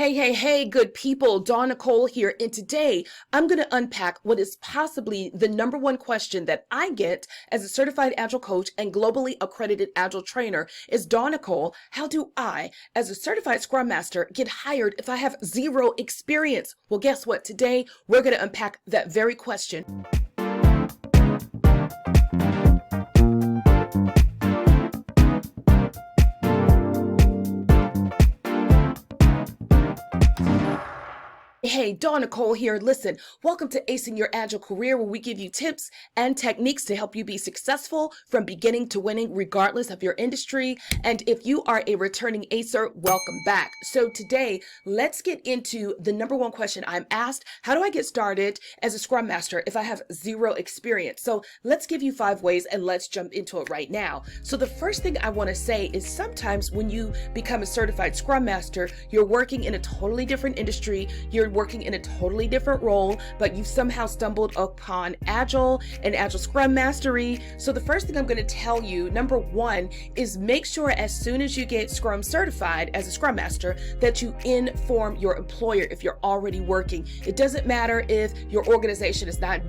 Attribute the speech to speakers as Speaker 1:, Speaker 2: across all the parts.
Speaker 1: Hey, good people. Dawn Nicole here. And today I'm going to unpack what is possibly the number one question that I get as a certified Agile coach and globally accredited Agile trainer is, Dawn Nicole, how do I, as a certified Scrum Master, get hired if I have zero experience? Well, guess what? Today we're going to unpack that very question. Hey, Dawn Nicole here. Listen, welcome to Acing Your Agile Career, where we give you tips and techniques to help you be successful from beginning to winning, regardless of your industry. And if you are a returning acer, welcome back. So today, let's get into the number one question I'm asked. How do I get started as a Scrum Master if I have zero experience? So let's give you 5 ways and let's jump into it right now. So the first thing I want to say is sometimes when you become a certified Scrum Master, you're working in a totally different industry. You're working in a totally different role, but you've somehow stumbled upon Agile and Agile Scrum Mastery. So the first thing I'm going to tell you, number one, is make sure as soon as you get Scrum certified as a Scrum Master that you inform your employer if you're already working. It doesn't matter if your organization is not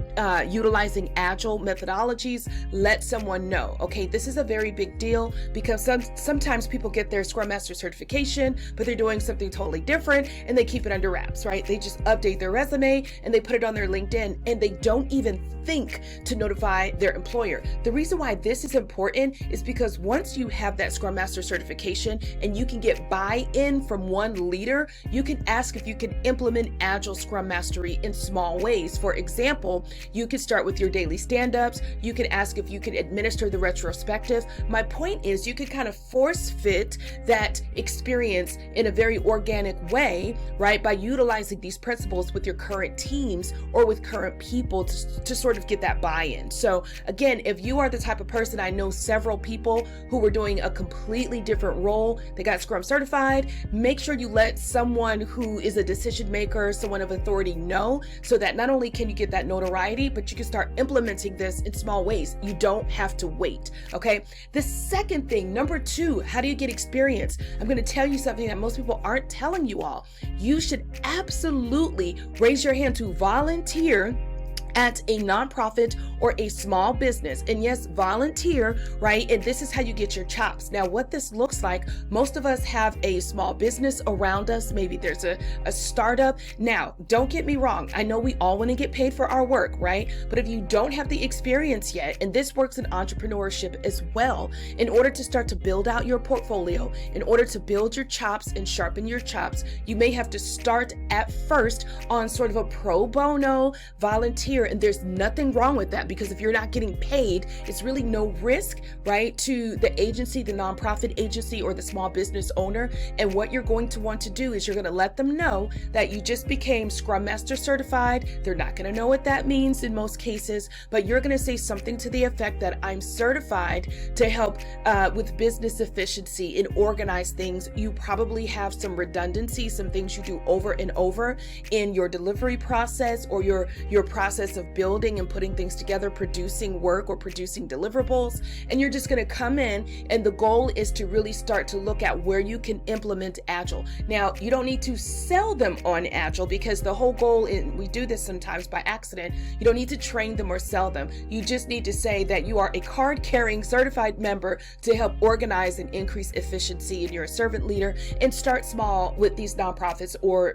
Speaker 1: utilizing Agile methodologies, let someone know. Okay, this is a very big deal because sometimes people get their Scrum Master certification, but they're doing something totally different and they keep it under wraps, right? They just update their resume and they put it on their LinkedIn and they don't even think to notify their employer. The reason why this is important is because once you have that Scrum Master certification and you can get buy-in from one leader, you can ask if you can implement Agile Scrum Mastery in small ways. For example, you can start with your daily stand-ups. You can ask if you can administer the retrospective. My point is you can kind of force fit that experience in a very organic way, right? By utilizing these principles with your current teams or with current people to sort of get that buy-in. So again, if you are the type of person, I know several people who were doing a completely different role, they got Scrum certified, make sure you let someone who is a decision maker, someone of authority know, so that not only can you get that notoriety, but you can start implementing this in small ways. You don't have to wait, okay? The second thing, number 2, how do you get experience? I'm going to tell you something that most people aren't telling you all. You should absolutely raise your hand to volunteer at a nonprofit or a small business. And yes, volunteer, right? And this is how you get your chops. Now, what this looks like, most of us have a small business around us. Maybe there's a startup. Now, don't get me wrong. I know we all want to get paid for our work, right? But if you don't have the experience yet, and this works in entrepreneurship as well, in order to start to build out your portfolio, in order to build your chops and sharpen your chops, you may have to start at first on sort of a pro bono volunteer. And there's nothing wrong with that, because if you're not getting paid, it's really no risk, right, to the agency, the nonprofit agency, or the small business owner. And what you're going to want to do is you're going to let them know that you just became Scrum Master certified. They're not going to know what that means in most cases, but you're going to say something to the effect that I'm certified to help with business efficiency and organize things. You probably have some redundancy, some things you do over and over in your delivery process or your process of building and putting things together, producing work or producing deliverables. And you're just going to come in, and the goal is to really start to look at where you can implement Agile. Now, you don't need to sell them on Agile, because the whole goal, and we do this sometimes by accident, you don't need to train them or sell them. You just need to say that you are a card-carrying certified member to help organize and increase efficiency, and you're a servant leader, and start small with these nonprofits or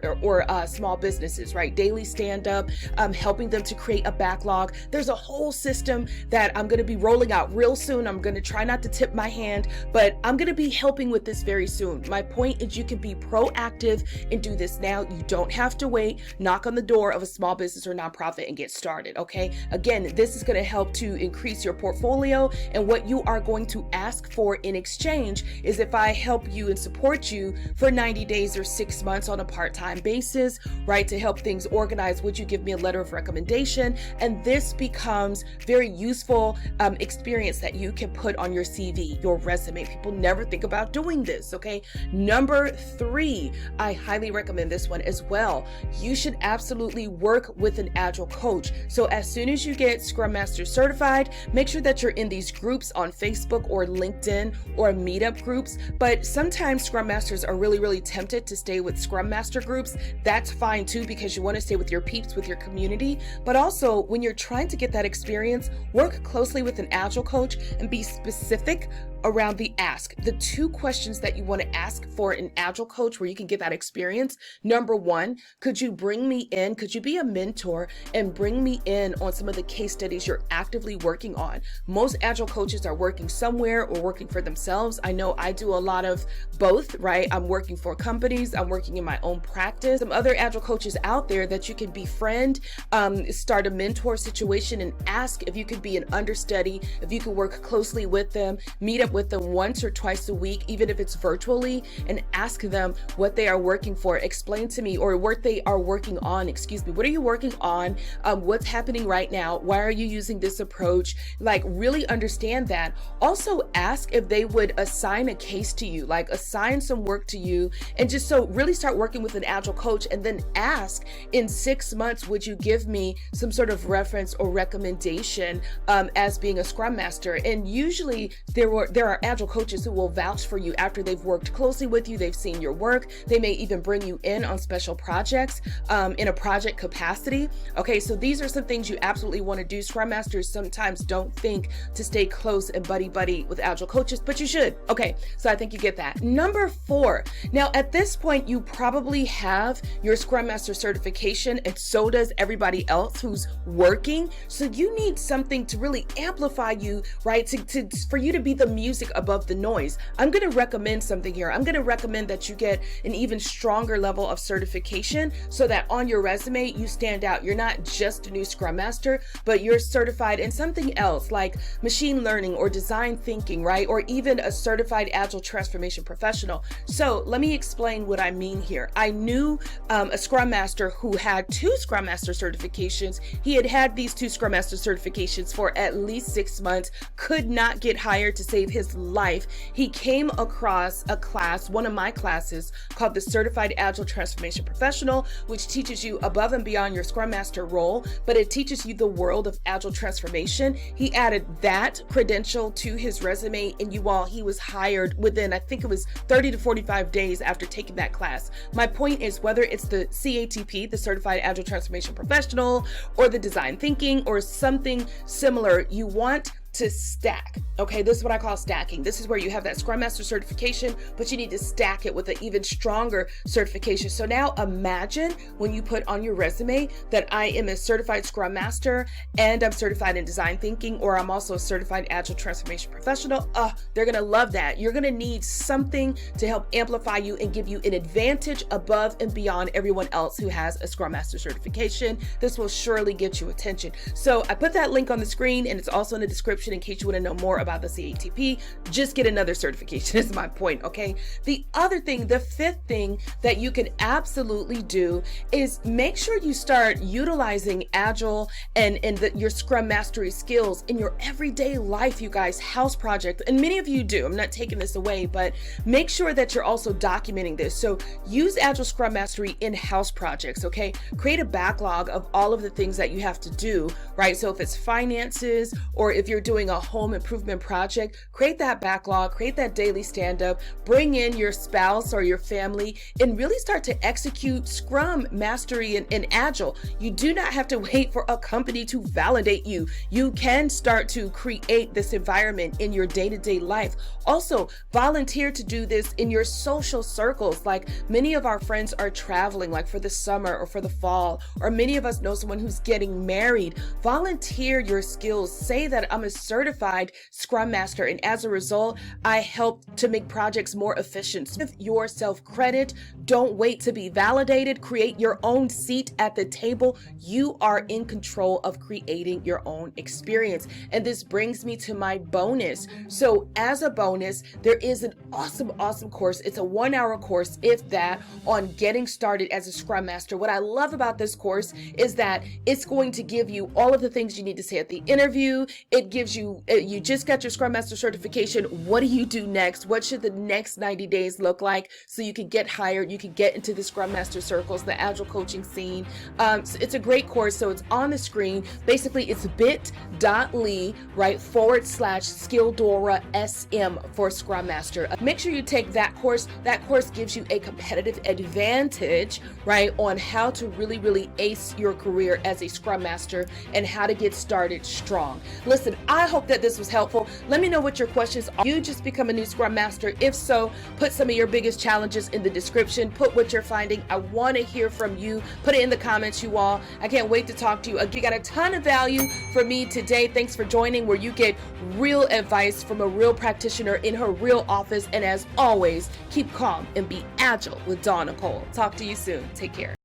Speaker 1: small businesses, right? Daily stand-up, helping them to create a backlog. There's a whole system that I'm going to be rolling out real soon. I'm going to try not to tip my hand, but I'm going to be helping with this very soon. My point is you can be proactive and do this now. You don't have to wait. Knock on the door of a small business or nonprofit and get started, okay? Again, this is going to help to increase your portfolio, and what you are going to ask for in exchange is if I help you and support you for 90 days or 6 months on a part-time basis, right, to help things organize, would you give me a letter of recommendation certification, and this becomes very useful experience that you can put on your CV, your resume. People never think about doing this, okay? Number 3, I highly recommend this one as well. You should absolutely work with an Agile coach. So as soon as you get Scrum Master certified, make sure that you're in these groups on Facebook or LinkedIn or meetup groups. But sometimes Scrum Masters are really tempted to stay with Scrum Master groups. That's fine too, because you want to stay with your peeps, with your community. But also, when you're trying to get that experience, work closely with an Agile coach and be specific around the ask. The 2 questions that you want to ask for an Agile coach where you can get that experience. Number 1, could you bring me in? Could you be a mentor and bring me in on some of the case studies you're actively working on? Most Agile coaches are working somewhere or working for themselves. I know I do a lot of both, right? I'm working for companies, I'm working in my own practice. Some other Agile coaches out there that you can befriend, start a mentor situation and ask if you could be an understudy, if you could work closely with them, meet up with them once or twice a week, even if it's virtually, and ask them what they are working for. Explain to me, or what they are working on, excuse me. What are you working on? What's happening right now? Why are you using this approach? Like, really understand that. Also ask if they would assign a case to you, like assign some work to you, and just so really start working with an Agile coach, and then ask, in 6 months, would you give me some sort of reference or recommendation as being a Scrum Master? And usually there are Agile coaches who will vouch for you after they've worked closely with you, they've seen your work. They may even bring you in on special projects in a project capacity. Okay, so these are some things you absolutely want to do. Scrum Masters sometimes don't think to stay close and buddy with Agile coaches, but you should. Okay, so I think you get that. Number 4, now at this point, you probably have your Scrum Master certification, and so does everybody else who's working. So you need something to really amplify you, right? For you to be the music above the noise. I'm going to recommend something here. I'm going to recommend that you get an even stronger level of certification so that on your resume, you stand out. You're not just a new Scrum Master, but you're certified in something else like machine learning or design thinking, right? Or even a certified Agile transformation professional. So let me explain what I mean here. I knew a Scrum Master who had 2 Scrum Master certifications. He had these 2 Scrum Master certifications for at least 6 months, could not get hired to save his life. He came across a class, one of my classes, called the Certified Agile Transformation Professional, which teaches you above and beyond your Scrum Master role, but it teaches you the world of Agile transformation. He added that credential to his resume, and he was hired within, I think it was 30 to 45 days after taking that class. My point is, whether it's the CATP, the Certified Agile Transformation Professional, or the Design Thinking, or something similar, you want to stack. Okay, this is what I call stacking. This is where you have that Scrum Master certification, but you need to stack it with an even stronger certification. So now imagine when you put on your resume that I am a certified Scrum Master and I'm certified in design thinking, or I'm also a certified Agile transformation professional. They're gonna love that. You're gonna need something to help amplify you and give you an advantage above and beyond everyone else who has a Scrum Master certification. This will surely get you attention. So I put that link on the screen, and it's also in the description in case you want to know more about the CATP. Just get another certification is my point, okay? The other thing, the 5th thing that you can absolutely do is make sure you start utilizing Agile and your Scrum Mastery skills in your everyday life, you guys. House project, and many of you do. I'm not taking this away, but make sure that you're also documenting this. So use Agile Scrum Mastery in house projects, okay? Create a backlog of all of the things that you have to do, right? So if it's finances, or if you're doing a home improvement project, create that backlog, create that daily stand-up, bring in your spouse or your family, and really start to execute Scrum Mastery in Agile. You do not have to wait for a company to validate you. You can start to create this environment in your day-to-day life. Also, volunteer to do this in your social circles. Like, many of our friends are traveling, like for the summer or for the fall, or many of us know someone who's getting married. Volunteer your skills. Say that I'm a certified Scrum Master, and as a result, I help to make projects more efficient. Give yourself credit. Don't wait to be validated. Create your own seat at the table. You are in control of creating your own experience. And this brings me to my bonus. So as a bonus, there is an awesome course. It's a 1-hour course, if that, on getting started as a Scrum Master. What I love about this course is that it's going to give you all of the things you need to say at the interview. It gives you, you just got your Scrum Master certification. What do you do next? What should the next 90 days look like so you can get hired, you can get into the Scrum Master circles, the Agile coaching scene. So it's a great course. So it's on the screen. Basically, it's bit.ly, right, /Skilldora SM for Scrum Master. Make sure you take that course. That course gives you a competitive advantage, right, on how to really ace your career as a Scrum Master and how to get started strong. Listen, I hope that this was helpful. Let me know what your questions are. You just become a new Scrum Master? If so, put some of your biggest challenges in the description. Put what you're finding. I want to hear from you. Put it in the comments, you all. I can't wait to talk to you. You got a ton of value from me today. Thanks for joining, where you get real advice from a real practitioner in her real office. And as always, keep calm and be agile with Nicole. Talk to you soon. Take care.